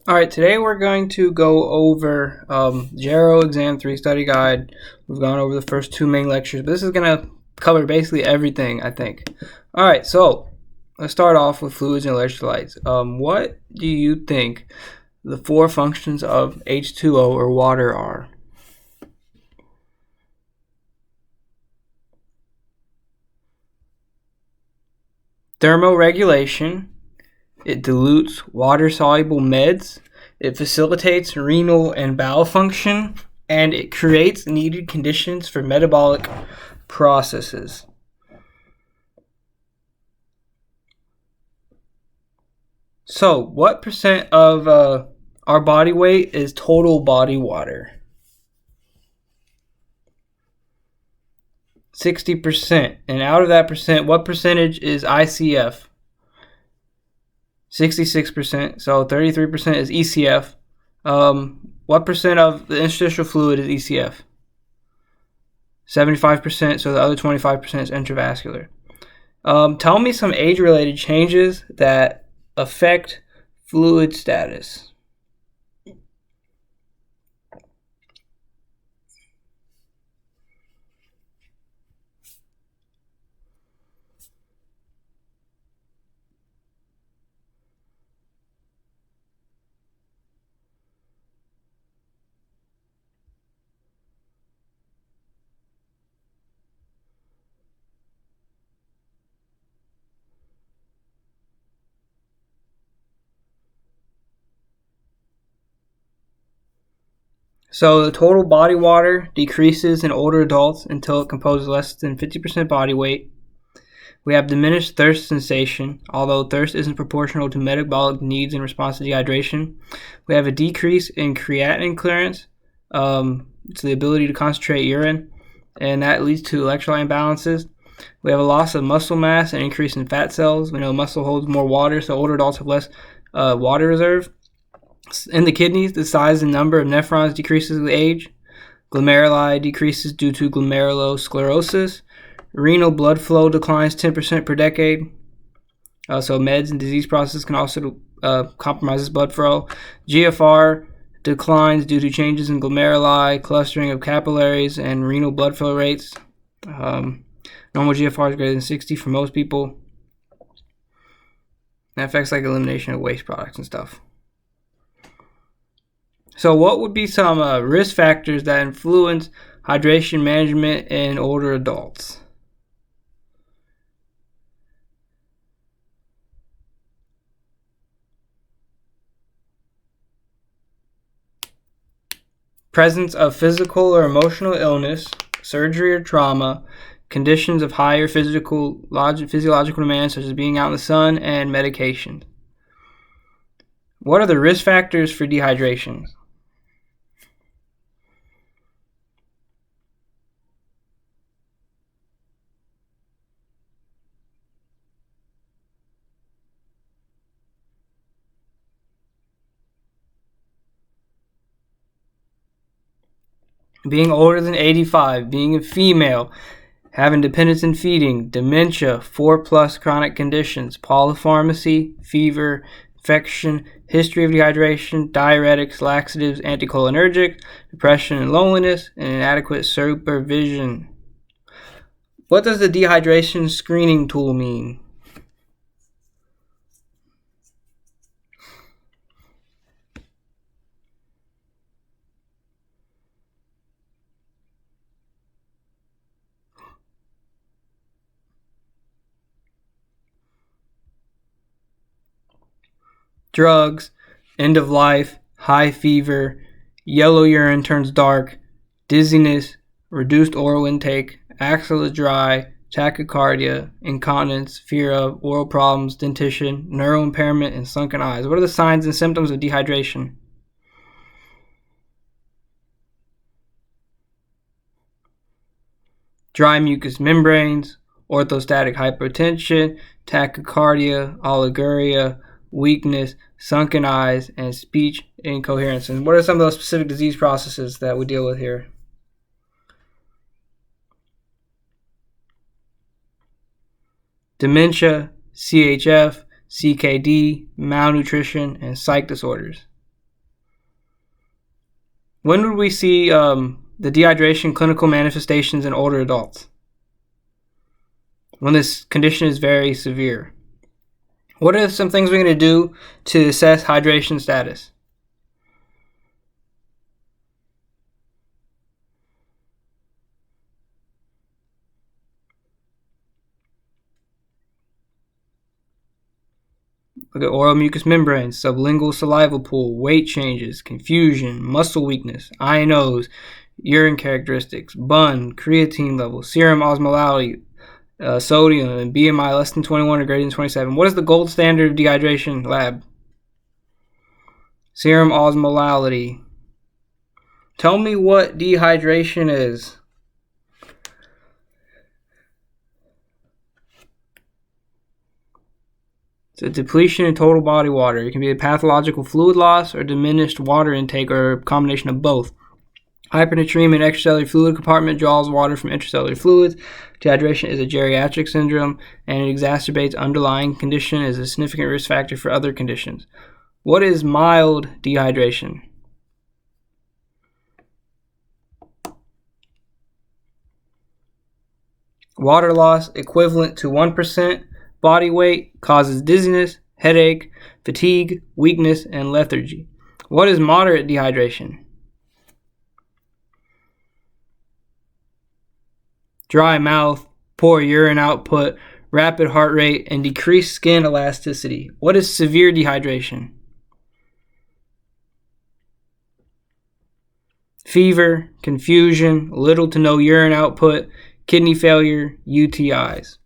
All right, today we're going to go over Gero Exam 3 Study Guide. We've gone over the first two main lectures, but this is going to cover basically everything, I think. All right, so let's start off with fluids and electrolytes. What do you think the four functions of H2O or water are? Thermoregulation. It dilutes water-soluble meds. It facilitates renal and bowel function, and it creates needed conditions for metabolic processes. So, what percent of our body weight is total body water? 60%. And out of that percent, what percentage is ICF? 66%. So 33% is ECF. What percent of the interstitial fluid is ECF? 75%. So the other 25% is intravascular. Tell me some age-related changes that affect fluid status. So the total body water decreases in older adults until it composes less than 50% body weight. We have diminished thirst sensation, although thirst isn't proportional to metabolic needs in response to dehydration. We have a decrease in creatinine clearance, it's the ability to concentrate urine, and that leads to electrolyte imbalances. We have a loss of muscle mass and increase in fat cells. We know muscle holds more water, so older adults have less water reserve. In the kidneys, the size and number of nephrons decreases with age. Glomeruli decreases due to glomerulosclerosis. Renal blood flow declines 10% per decade. So meds and disease processes can also compromise this blood flow. GFR declines due to changes in glomeruli, clustering of capillaries, and renal blood flow rates. Normal GFR is greater than 60 for most people. That affects like elimination of waste products and stuff. So what would be some risk factors that influence hydration management in older adults? Presence of physical or emotional illness, surgery or trauma, conditions of higher physiological demands such as being out in the sun, and medication. What are the risk factors for dehydration? Being older than 85, being a female, having dependence in feeding, dementia, 4+ chronic conditions, polypharmacy, fever, infection, history of dehydration, diuretics, laxatives, anticholinergic, depression and loneliness, and inadequate supervision. What does the dehydration screening tool mean? Drugs, end of life, high fever, yellow urine turns dark, dizziness, reduced oral intake, axilla dry, tachycardia, incontinence, fear of, oral problems, dentition, neural impairment, and sunken eyes. What are the signs and symptoms of dehydration? Dry mucous membranes, orthostatic hypotension, tachycardia, oliguria, weakness, sunken eyes, and speech incoherence. And what are some of those specific disease processes that we deal with here? Dementia, CHF, CKD, malnutrition, and psych disorders. When would we see the dehydration clinical manifestations in older adults? When this condition is very severe. What are some things we're going to do to assess hydration status? Look at oral mucous membrane, sublingual saliva pool, weight changes, confusion, muscle weakness, INOs, urine characteristics, BUN, creatine level, serum osmolality, sodium, and BMI less than 21 or greater than 27. What is the gold standard of dehydration lab? Serum osmolality. Tell me what dehydration is. It's a depletion in total body water. It can be a pathological fluid loss or diminished water intake or a combination of both. Hypernatremia in extracellular fluid compartment draws water from intracellular fluids. Dehydration is a geriatric syndrome, and it exacerbates underlying condition as a significant risk factor for other conditions. What is mild dehydration? Water loss equivalent to 1% body weight causes dizziness, headache, fatigue, weakness, and lethargy. What is moderate dehydration? Dry mouth, poor urine output, rapid heart rate, and decreased skin elasticity. What is severe dehydration? Fever, confusion, little to no urine output, kidney failure, UTIs.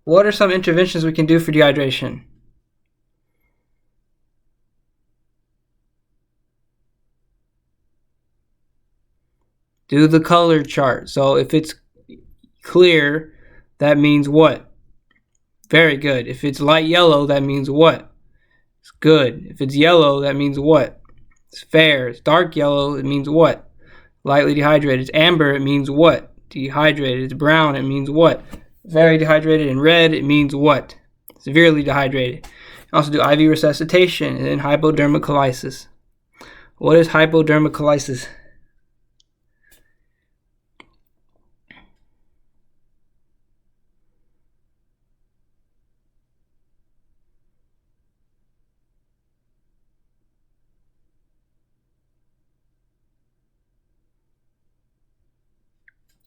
What are some interventions we can do for dehydration? Do the color chart. So if it's clear, that means what? Very good. If it's light yellow, that means what? It's good. If it's yellow, that means what? It's fair. It's dark yellow, it means what? Lightly dehydrated. It's amber, it means what? Dehydrated. It's brown, it means what? Very dehydrated. And red, it means what? Severely dehydrated. Also do IV resuscitation and then hypodermocolysis. What is hypodermocolysis?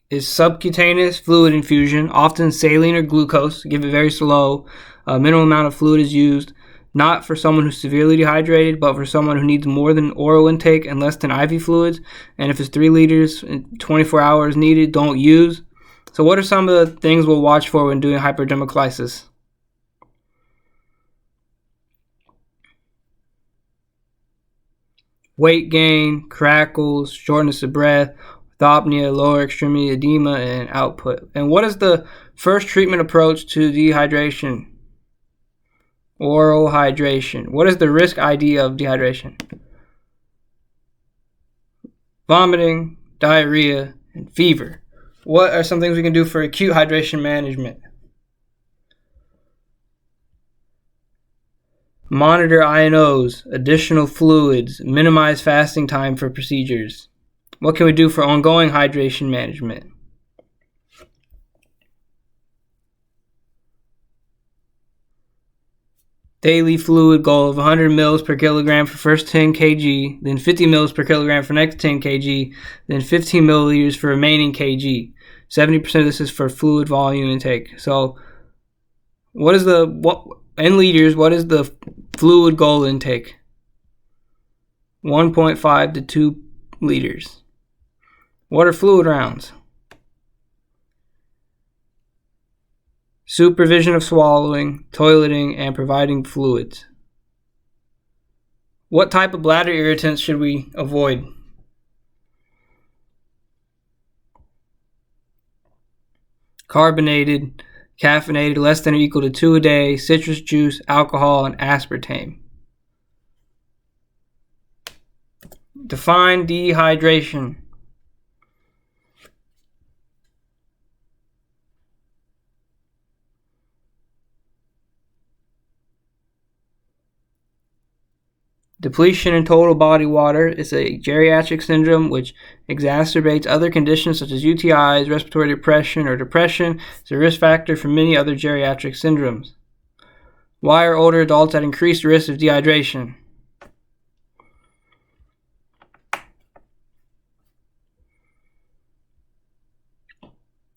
Is subcutaneous fluid infusion, often saline or glucose. Give it very slow. Minimal amount of fluid is used, not for someone who's severely dehydrated, but for someone who needs more than oral intake and less than IV fluids. And if it's 3 liters in 24 hours needed, don't use. So what are some of the things we'll watch for when doing hyperdermocolysis? Weight gain, crackles, shortness of breath, orthopnea, lower extremity edema, and output. And what is the first treatment approach to dehydration? Oral hydration. What is the risk ID of dehydration? Vomiting, diarrhea, and fever. What are some things we can do for acute hydration management? Monitor INOs, additional fluids, minimize fasting time for procedures. What can we do for ongoing hydration management? Daily fluid goal of 100 mils per kilogram for first 10 kg, then 50 mils per kilogram for next 10 kg, then 15 milliliters for remaining kg. 70% of this is for fluid volume intake. So in liters, what is the fluid goal intake? 1.5 to 2 liters. What are fluid rounds? Supervision of swallowing, toileting, and providing fluids. What type of bladder irritants should we avoid? Carbonated, caffeinated, less than or equal to 2 a day, citrus juice, alcohol, and aspartame. Define dehydration. Depletion in total body water is a geriatric syndrome which exacerbates other conditions such as UTIs, respiratory depression, or depression. It's a risk factor for many other geriatric syndromes. Why are older adults at increased risk of dehydration?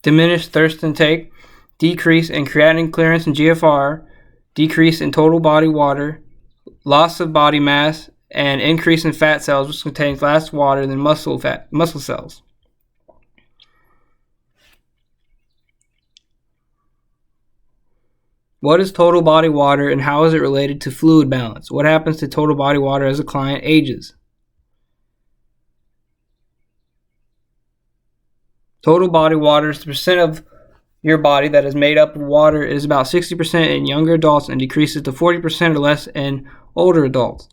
Diminished thirst intake, decrease in creatinine clearance and GFR, decrease in total body water, loss of body mass, and increase in fat cells, which contains less water than muscle cells. What is total body water and how is it related to fluid balance? What happens to total body water as a client ages? Total body water is the percent of your body that is made up of water. It is about 60% in younger adults and decreases to 40% or less in older adults.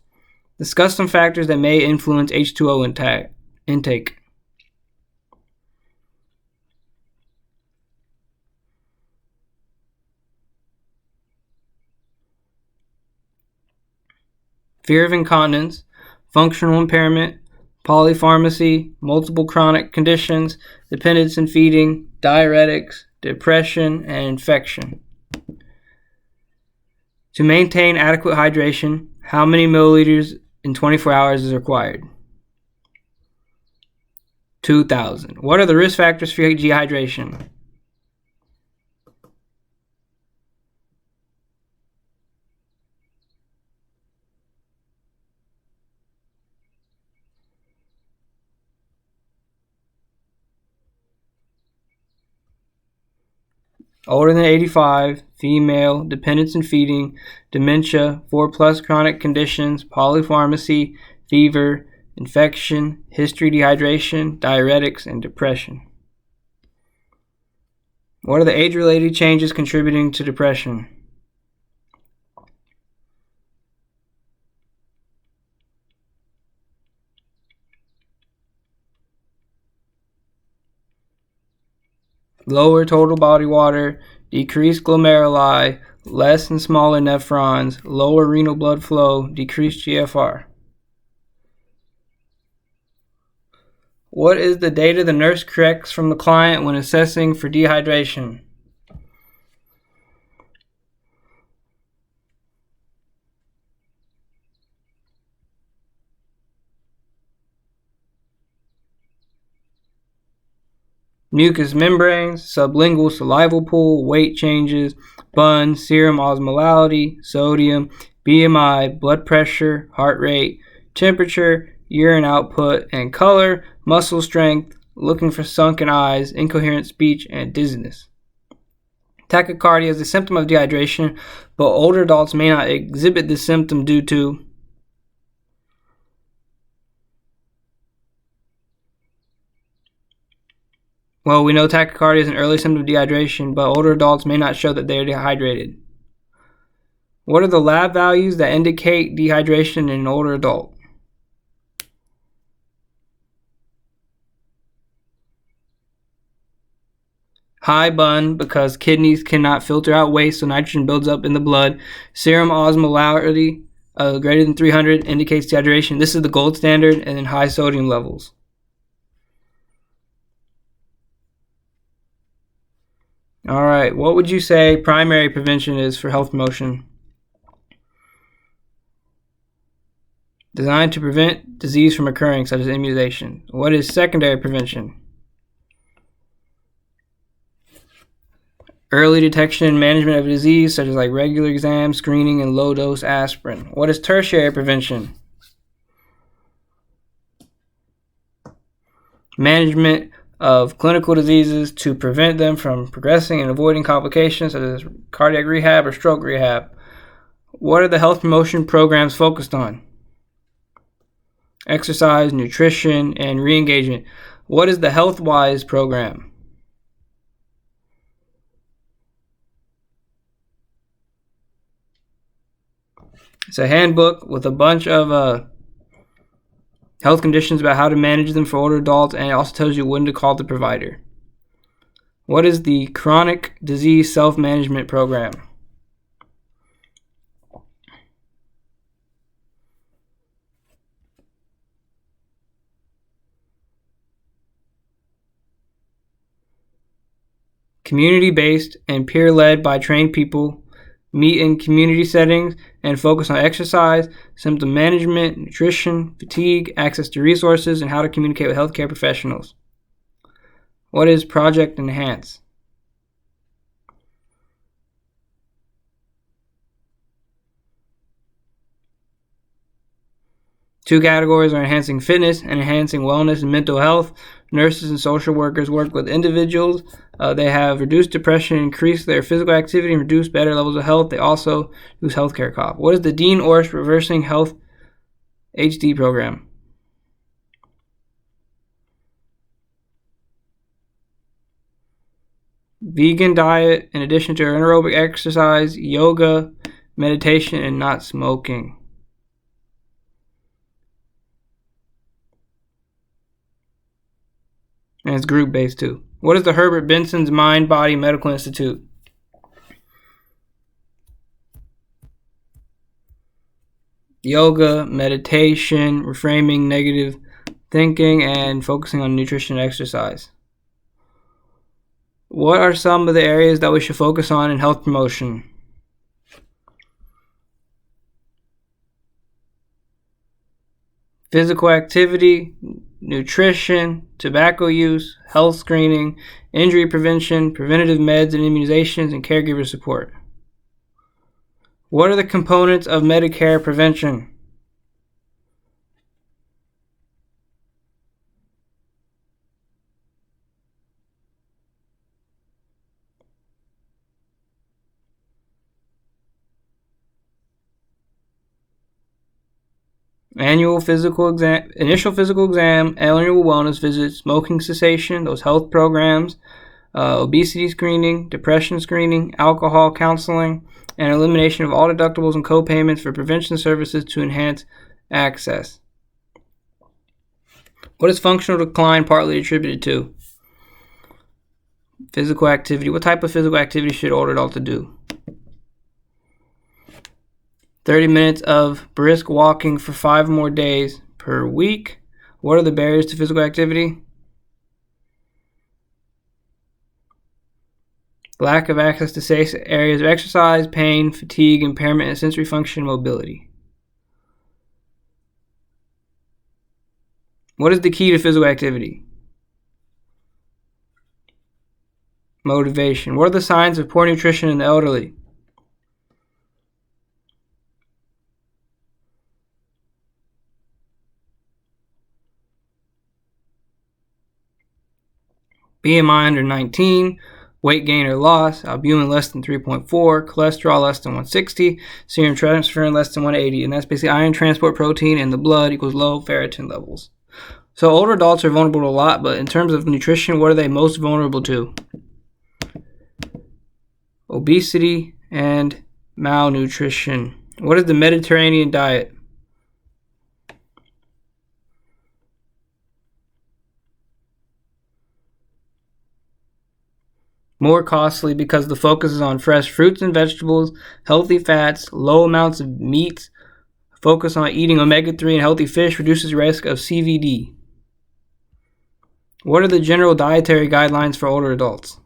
Discuss some factors that may influence H2O intake. Fear of incontinence, functional impairment, polypharmacy, multiple chronic conditions, dependence in feeding, diuretics, depression, and infection. To maintain adequate hydration, how many milliliters in 24 hours is required? 2,000. What are the risk factors for dehydration? Older than 85, female, dependence in feeding, dementia, 4+ chronic conditions, polypharmacy, fever, infection, history dehydration, diuretics, and depression. What are the age-related changes contributing to depression? Lower total body water, decreased glomeruli, less and smaller nephrons, lower renal blood flow, decreased GFR. What is the data the nurse corrects from the client when assessing for dehydration? Mucous membranes, sublingual salival pool, weight changes, bun, serum osmolality, sodium, BMI, blood pressure, heart rate, temperature, urine output and color, muscle strength, looking for sunken eyes, incoherent speech, and dizziness. Tachycardia is a symptom of dehydration, but older adults may not exhibit this symptom due to Well, we know tachycardia is an early symptom of dehydration, but older adults may not show that they are dehydrated. What are the lab values that indicate dehydration in an older adult? High bun, because kidneys cannot filter out waste, so nitrogen builds up in the blood. Serum osmolality greater than 300 indicates dehydration. This is the gold standard, and then high sodium levels. All right, what would you say primary prevention is for health promotion? Designed to prevent disease from occurring, such as immunization. What is secondary prevention? Early detection and management of disease, such as like regular exams, screening, and low-dose aspirin. What is tertiary prevention? Management of clinical diseases to prevent them from progressing and avoiding complications such as cardiac rehab or stroke rehab. What are the health promotion programs focused on? Exercise, nutrition, and re-engagement. What is the HealthWise program? It's a handbook with a bunch of health conditions about how to manage them for older adults, and it also tells you when to call the provider. What is the chronic disease self-management program? community-based and peer-led by trained people, meet in community settings, and focus on exercise, symptom management, nutrition, fatigue, access to resources, and how to communicate with healthcare professionals. What is Project Enhance? Two categories are enhancing fitness and enhancing wellness and mental health. Nurses and social workers work with individuals. They have reduced depression, increased their physical activity, and reduced better levels of health. They also use healthcare costs. What is the Dean Orris Reversing Health HD program? Vegan diet, in addition to anaerobic exercise, yoga, meditation, and not smoking. And it's group-based too. What is the Herbert Benson's Mind Body Medical Institute? Yoga, meditation, reframing negative thinking, and focusing on nutrition and exercise. What are some of the areas that we should focus on in health promotion? Physical activity, nutrition, tobacco use, health screening, injury prevention, preventative meds and immunizations, and caregiver support. What are the components of Medicare prevention? Annual physical exam, initial physical exam, annual wellness visits, smoking cessation, those health programs, obesity screening, depression screening, alcohol counseling, and elimination of all deductibles and co-payments for prevention services to enhance access. What is functional decline partly attributed to? Physical activity. What type of physical activity should older adults do? 30 minutes of brisk walking for 5 more days per week. What are the barriers to physical activity? Lack of access to safe areas of exercise, pain, fatigue, impairment, and sensory function and mobility. What is the key to physical activity? Motivation. What are the signs of poor nutrition in the elderly? BMI under 19, weight gain or loss, albumin less than 3.4, cholesterol less than 160, serum transferrin less than 180, and that's basically iron transport protein in the blood equals low ferritin levels. So older adults are vulnerable to a lot, but in terms of nutrition, what are they most vulnerable to? Obesity and malnutrition. What is the Mediterranean diet? More costly because the focus is on fresh fruits and vegetables, healthy fats, low amounts of meat. Focus on eating omega-3 and healthy fish reduces risk of CVD. What are the general dietary guidelines for older adults?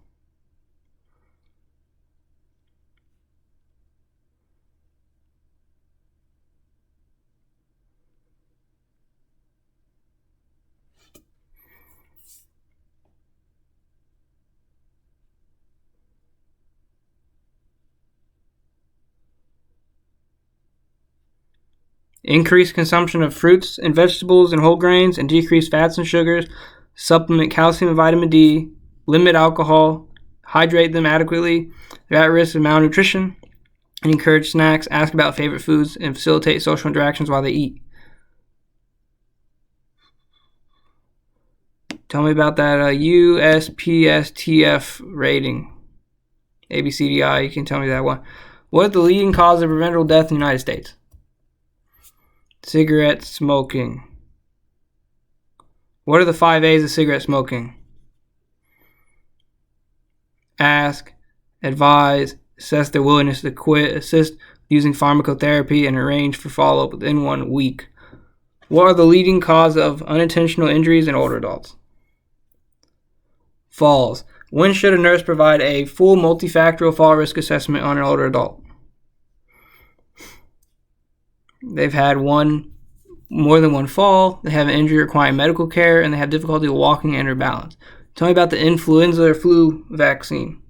Increase consumption of fruits and vegetables and whole grains and decrease fats and sugars. Supplement calcium and vitamin D. Limit alcohol. Hydrate them adequately. They're at risk of malnutrition. And encourage snacks. Ask about favorite foods and facilitate social interactions while they eat. Tell me about that USPSTF rating. ABCDI, you can tell me that one. What is the leading cause of preventable death in the United States? Cigarette smoking. What are the 5 A's of cigarette smoking? Ask, advise, assess their willingness to quit, assist using pharmacotherapy, and arrange for follow-up within 1 week. What are the leading causes of unintentional injuries in older adults? Falls. When should a nurse provide a full multifactorial fall risk assessment on an older adult? They've had more than one fall, they have an injury requiring medical care, and they have difficulty walking and or balance. Tell me about the influenza or flu vaccine.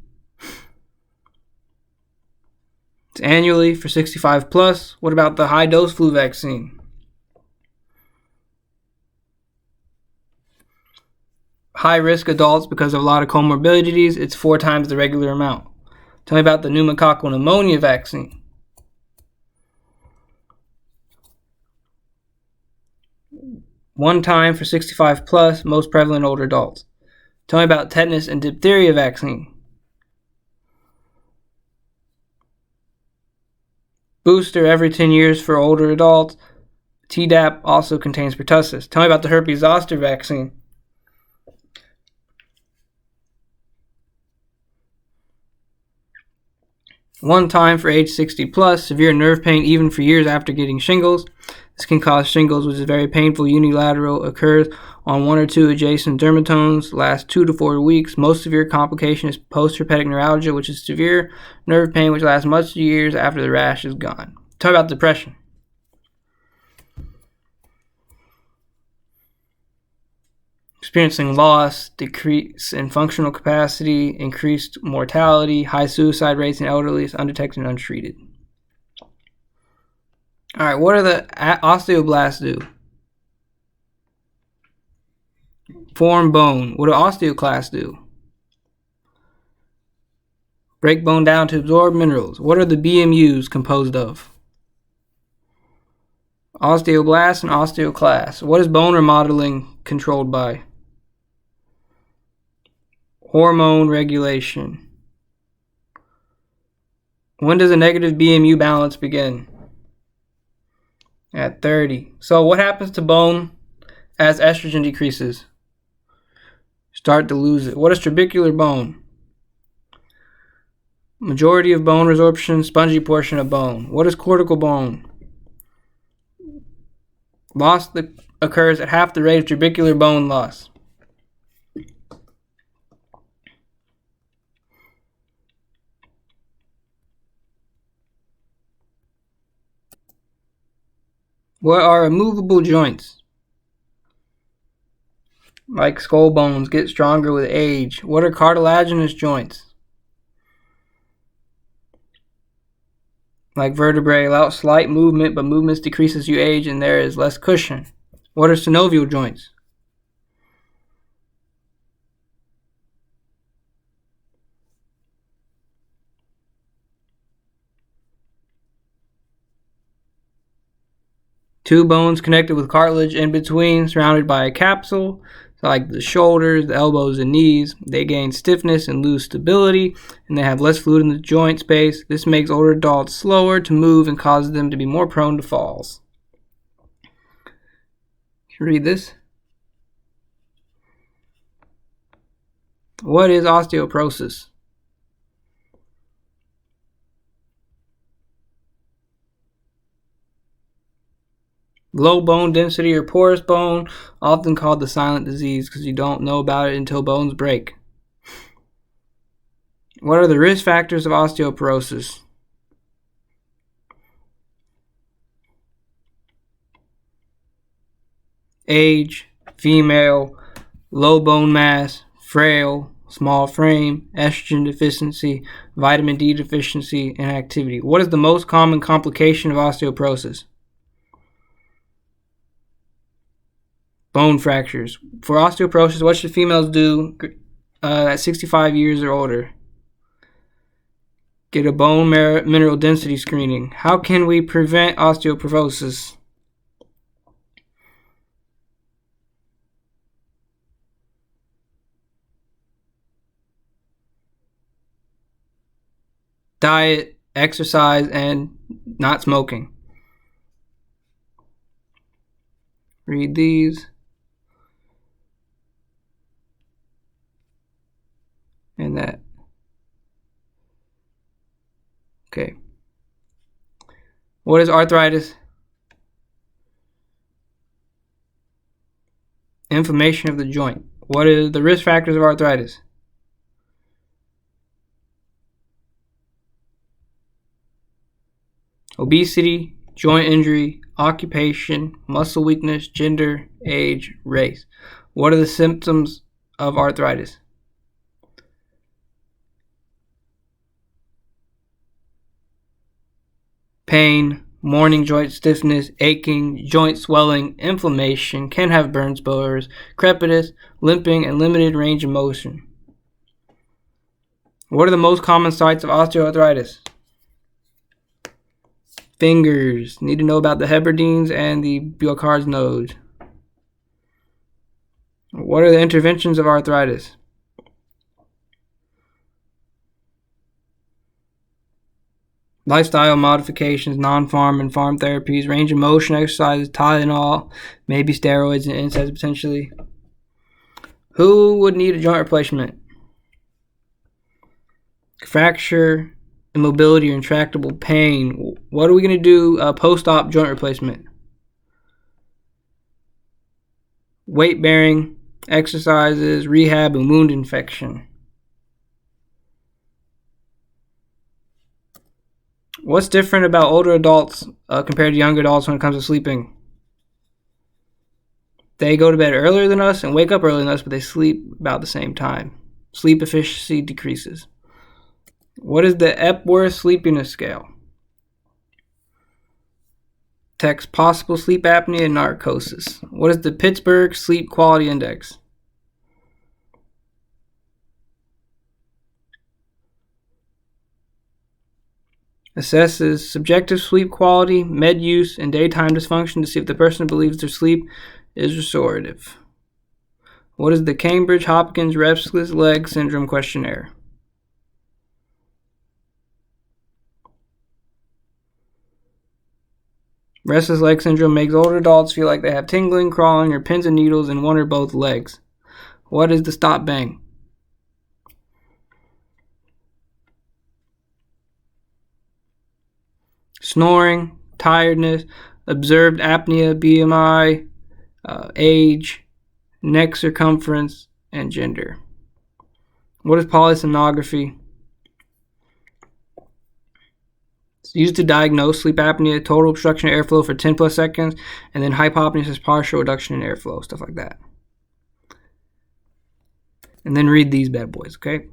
It's annually for 65 plus. What about the high dose flu vaccine? High risk adults because of a lot of comorbidities, it's 4 times the regular amount. Tell me about the pneumococcal pneumonia vaccine. One time for 65 plus, most prevalent older adults. Tell me about tetanus and diphtheria vaccine. Booster every 10 years for older adults. Tdap also contains pertussis. Tell me about the herpes zoster vaccine. One time for age 60 plus, severe nerve pain even for years after getting shingles. This can cause shingles, which is very painful, unilateral, occurs on 1 or 2 adjacent dermatomes, lasts 2 to 4 weeks. Most severe complication is post-herpetic neuralgia, which is severe nerve pain which lasts much years after the rash is gone. Talk about depression. Experiencing loss, decrease in functional capacity, increased mortality, high suicide rates in elderly, undetected and untreated. All right, what do the osteoblasts do? Form bone. What do osteoclasts do? Break bone down to absorb minerals. What are the BMUs composed of? Osteoblasts and osteoclasts. What is bone remodeling controlled by? Hormone regulation. When does a negative BMU balance begin? At 30. So what happens to bone as estrogen decreases? Start to lose it. What is trabecular bone? Majority of bone resorption, spongy portion of bone. What is cortical bone? Loss that occurs at half the rate of trabecular bone loss. What are immovable joints? Like skull bones, get stronger with age. What are cartilaginous joints? Like vertebrae, allow slight movement, but movements decrease as you age and there is less cushion. What are synovial joints? Two bones connected with cartilage in between, surrounded by a capsule. Like the shoulders, the elbows, and knees. They gain stiffness and lose stability, and they have less fluid in the joint space. This makes older adults slower to move and causes them to be more prone to falls. Can you read this? What is osteoporosis? Low bone density or porous bone, often called the silent disease because you don't know about it until bones break. What are the risk factors of osteoporosis? Age, female, low bone mass, frail, small frame, estrogen deficiency, vitamin D deficiency, and activity. What is the most common complication of osteoporosis? Bone fractures. For osteoporosis, what should females do at 65 years or older? Get a bone mineral density screening. How can we prevent osteoporosis? Diet, exercise, and not smoking. Read these. And that. Okay. What is arthritis? Inflammation of the joint. What are the risk factors of arthritis? obesity, joint injury, occupation, muscle weakness, gender, age, race. What are the symptoms of arthritis? Pain, morning joint stiffness, aching, joint swelling, inflammation, can have burns, burrs, crepitus, limping, and limited range of motion. What are the most common sites of osteoarthritis? Fingers. Need to know about the Hebrideans and the Burkhardt node. What are the interventions of arthritis? Lifestyle modifications, non-farm and farm therapies, range of motion exercises, Tylenol, maybe steroids and NSAIDs potentially. Who would need a joint replacement? Fracture, immobility, or intractable pain. What are we going to do post-op joint replacement? Weight bearing, exercises, rehab, and wound infection. What's different about older adults compared to younger adults when it comes to sleeping? They go to bed earlier than us and wake up earlier than us, but they sleep about the same time. Sleep efficiency decreases. What is the Epworth Sleepiness Scale? Text possible sleep apnea and narcosis. What is the Pittsburgh Sleep Quality Index? Assesses subjective sleep quality, med use, and daytime dysfunction to see if the person believes their sleep is restorative. What is the Cambridge-Hopkins Restless Leg Syndrome questionnaire? Restless leg syndrome makes older adults feel like they have tingling, crawling, or pins and needles in one or both legs. What is the stop bang? Snoring, tiredness, observed apnea, BMI, age, neck circumference, and gender. What is polysomnography? It's used to diagnose sleep apnea, total obstruction of airflow for 10 plus seconds, and then hypopnea is partial reduction in airflow, stuff like that. And then read these bad boys, okay?